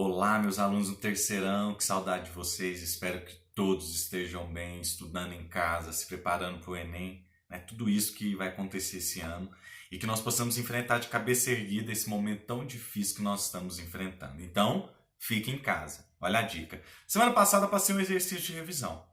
Olá, meus alunos do terceirão, que saudade de vocês. Espero que todos estejam bem, estudando em casa, se preparando para o Enem, né? Tudo isso que vai acontecer esse ano e que nós possamos enfrentar de cabeça erguida esse momento tão difícil que nós estamos enfrentando. Então, fique em casa. Olha a dica. Semana passada eu passei um exercício de revisão,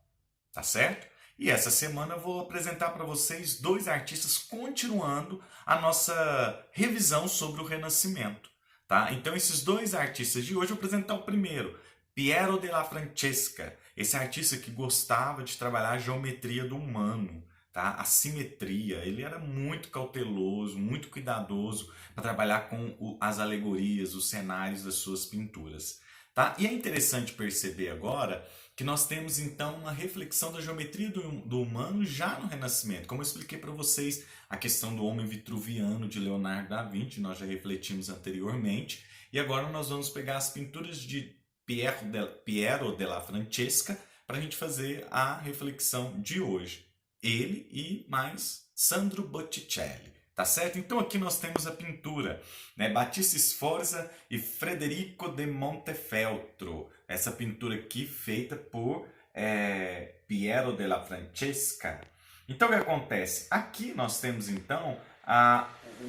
tá certo? E essa semana eu vou apresentar para vocês dois artistas continuando a nossa revisão sobre o Renascimento. Tá? Então, esses dois artistas de hoje, eu vou apresentar o primeiro, Piero della Francesca, esse artista que gostava de trabalhar a geometria do humano, tá? A simetria. Ele era muito cauteloso, muito cuidadoso para trabalhar com as alegorias, os cenários das suas pinturas. Tá? E é interessante perceber agora que nós temos então uma reflexão da geometria do humano já no Renascimento. Como eu expliquei para vocês, a questão do homem vitruviano de Leonardo da Vinci, nós já refletimos anteriormente, e agora nós vamos pegar as pinturas de Piero della Francesca para a gente fazer a reflexão de hoje. Ele e mais Sandro Botticelli. Tá certo? Então aqui nós temos a pintura, né? Battista Sforza e Federico de Montefeltro. Essa pintura aqui feita por Piero della Francesca. Então o que acontece? Aqui nós temos então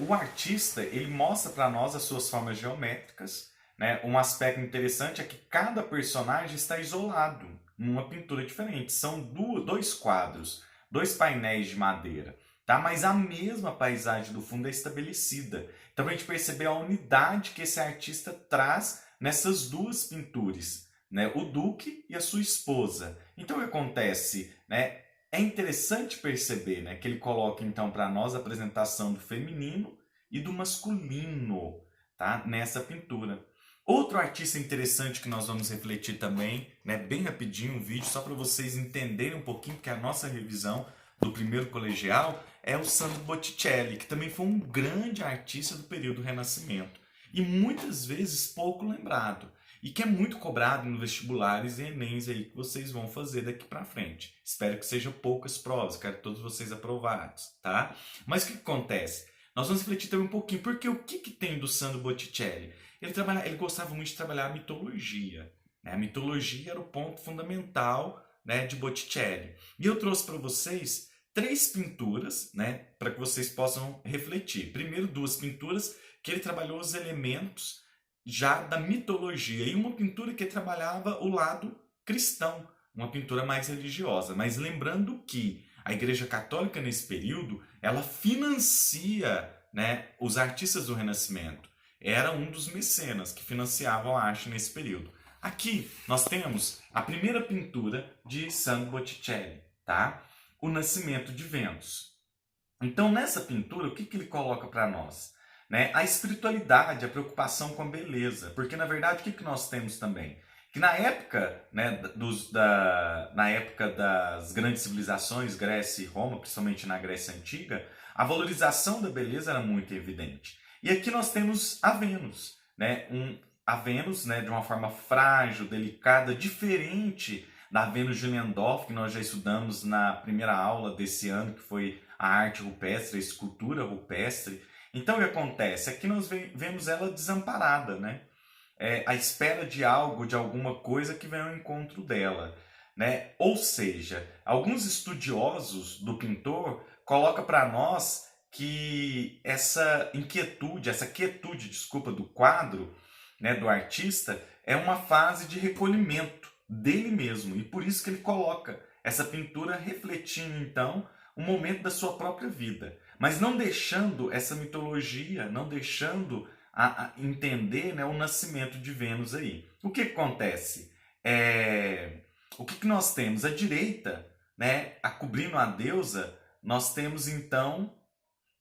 o artista, ele mostra para nós as suas formas geométricas, né? Um aspecto interessante é que cada personagem está isolado numa pintura diferente. São dois quadros, dois painéis de madeira. Tá? Mas a mesma paisagem do fundo é estabelecida. Então a gente percebe a unidade que esse artista traz nessas duas pinturas, né? O Duque e a sua esposa. Então o que acontece? Né? É interessante perceber, né, que ele coloca então para nós a apresentação do feminino e do masculino, tá? Nessa pintura. Outro artista interessante que nós vamos refletir também, né, bem rapidinho um vídeo, só para vocês entenderem um pouquinho, que é a nossa revisão do primeiro colegial, é o Sandro Botticelli, que também foi um grande artista do período Renascimento e muitas vezes pouco lembrado e que é muito cobrado nos vestibulares e Enems aí que vocês vão fazer daqui para frente. Espero que sejam poucas provas, quero todos vocês aprovados, tá? Mas o que acontece? Nós vamos refletir também um pouquinho, porque o que tem do Sandro Botticelli? Ele gostava muito de trabalhar a mitologia, né? A mitologia era o ponto fundamental, né, de Botticelli. E eu trouxe para vocês três pinturas, né, para que vocês possam refletir. Primeiro, duas pinturas que ele trabalhou os elementos já da mitologia e uma pintura que trabalhava o lado cristão, uma pintura mais religiosa. Mas lembrando que a Igreja Católica nesse período, ela financia, né, os artistas do Renascimento. Era um dos mecenas que financiavam a arte nesse período. Aqui nós temos a primeira pintura de Sandro Botticelli, tá? O Nascimento de Vênus. Então, nessa pintura, o que ele coloca para nós? Né? A espiritualidade, a preocupação com a beleza. Porque, na verdade, o que nós temos também? Que na época, né, na época das grandes civilizações, Grécia e Roma, principalmente na Grécia Antiga, a valorização da beleza era muito evidente. E aqui nós temos a Vênus, né? A Vênus, né, de uma forma frágil, delicada, diferente da Vênus de Lendorf, que nós já estudamos na primeira aula desse ano, que foi a arte rupestre, a escultura rupestre. Então o que acontece? Aqui nós vemos ela desamparada, né? À espera de algo, de alguma coisa que vem ao encontro dela, né? Ou seja, alguns estudiosos do pintor colocam para nós que essa quietude, do quadro, né, do artista, é uma fase de recolhimento dele mesmo. E por isso que ele coloca essa pintura refletindo, então, um momento da sua própria vida. Mas não deixando essa mitologia, não deixando a entender, né, o nascimento de Vênus aí. O que acontece? O que nós temos? À direita, né, cobrindo a deusa, nós temos, então,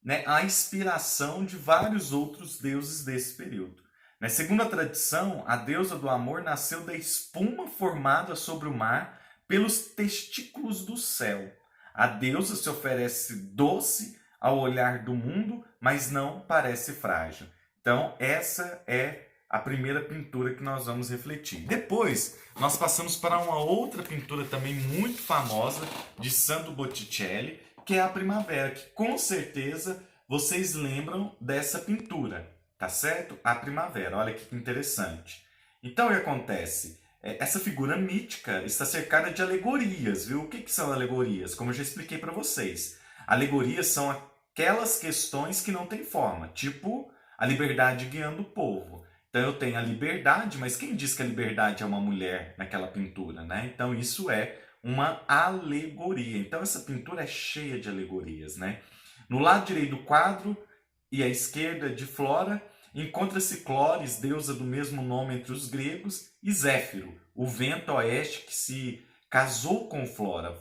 né, a inspiração de vários outros deuses desse período. Segundo a tradição, a deusa do amor nasceu da espuma formada sobre o mar pelos testículos do céu. A deusa se oferece doce ao olhar do mundo, mas não parece frágil. Então, essa é a primeira pintura que nós vamos refletir. Depois, nós passamos para uma outra pintura também muito famosa de Sandro Botticelli, que é a Primavera, que com certeza vocês lembram dessa pintura. Tá certo? A Primavera, olha que interessante. Então, o que acontece? Essa figura mítica está cercada de alegorias, viu? O que são alegorias? Como eu já expliquei para vocês. Alegorias são aquelas questões que não têm forma, tipo a liberdade guiando o povo. Então eu tenho a liberdade, mas quem diz que a liberdade é uma mulher naquela pintura, né? Então isso é uma alegoria. Então essa pintura é cheia de alegorias, né? No lado direito do quadro e à esquerda de Flora, encontra-se Clóris, deusa do mesmo nome entre os gregos, e Zéfiro, o vento oeste que se casou com Flora.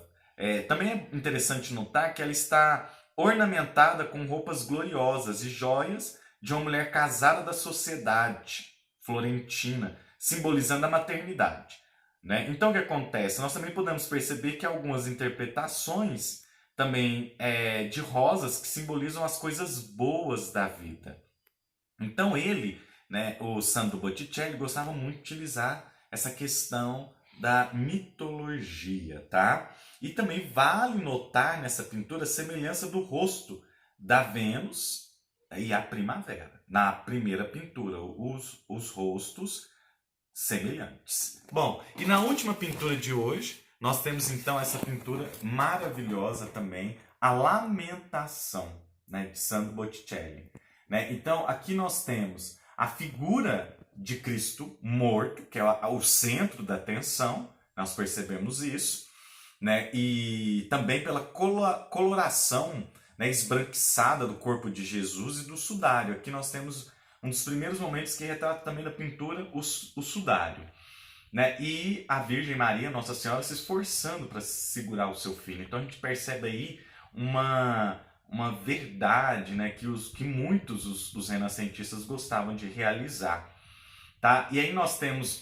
Também é interessante notar que ela está ornamentada com roupas gloriosas e joias de uma mulher casada da sociedade florentina, simbolizando a maternidade. Né? Então, o que acontece? Nós também podemos perceber que algumas interpretações também de rosas que simbolizam as coisas boas da vida. Então ele, né, o Sandro Botticelli, gostava muito de utilizar essa questão da mitologia, tá? E também vale notar nessa pintura a semelhança do rosto da Vênus e a primavera. Na primeira pintura, os rostos semelhantes. Bom, e na última pintura de hoje, nós temos então essa pintura maravilhosa também, a Lamentação, né, de Sandro Botticelli. Né? Então, aqui nós temos a figura de Cristo morto, que é o centro da atenção, nós percebemos isso, né? E também pela coloração, né, esbranquiçada do corpo de Jesus e do sudário. Aqui nós temos um dos primeiros momentos que retrata também na pintura o sudário. Né? E a Virgem Maria, Nossa Senhora, se esforçando para segurar o seu filho. Então a gente percebe aí uma verdade, né, que muitos dos renascentistas gostavam de realizar. Tá? E aí nós temos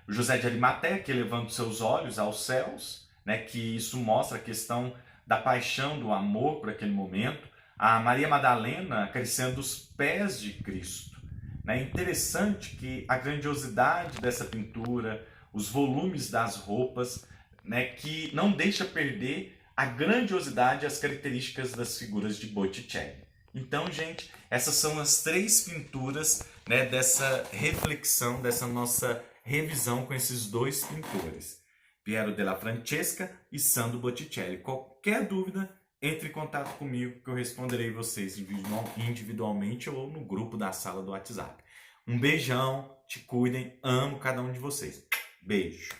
José de Arimateia, que elevando seus olhos aos céus, né, que isso mostra a questão da paixão, do amor por aquele momento. A Maria Madalena acariciando os pés de Cristo. É interessante que a grandiosidade dessa pintura, os volumes das roupas, né, que não deixa perder a grandiosidade e as características das figuras de Botticelli. Então, gente, essas são as 3 pinturas, né, dessa reflexão, dessa nossa revisão com esses 2 pintores, Piero della Francesca e Sandro Botticelli. Qualquer dúvida, entre em contato comigo que eu responderei vocês individualmente ou no grupo da sala do WhatsApp. Um beijão, te cuidem, amo cada um de vocês. Beijo!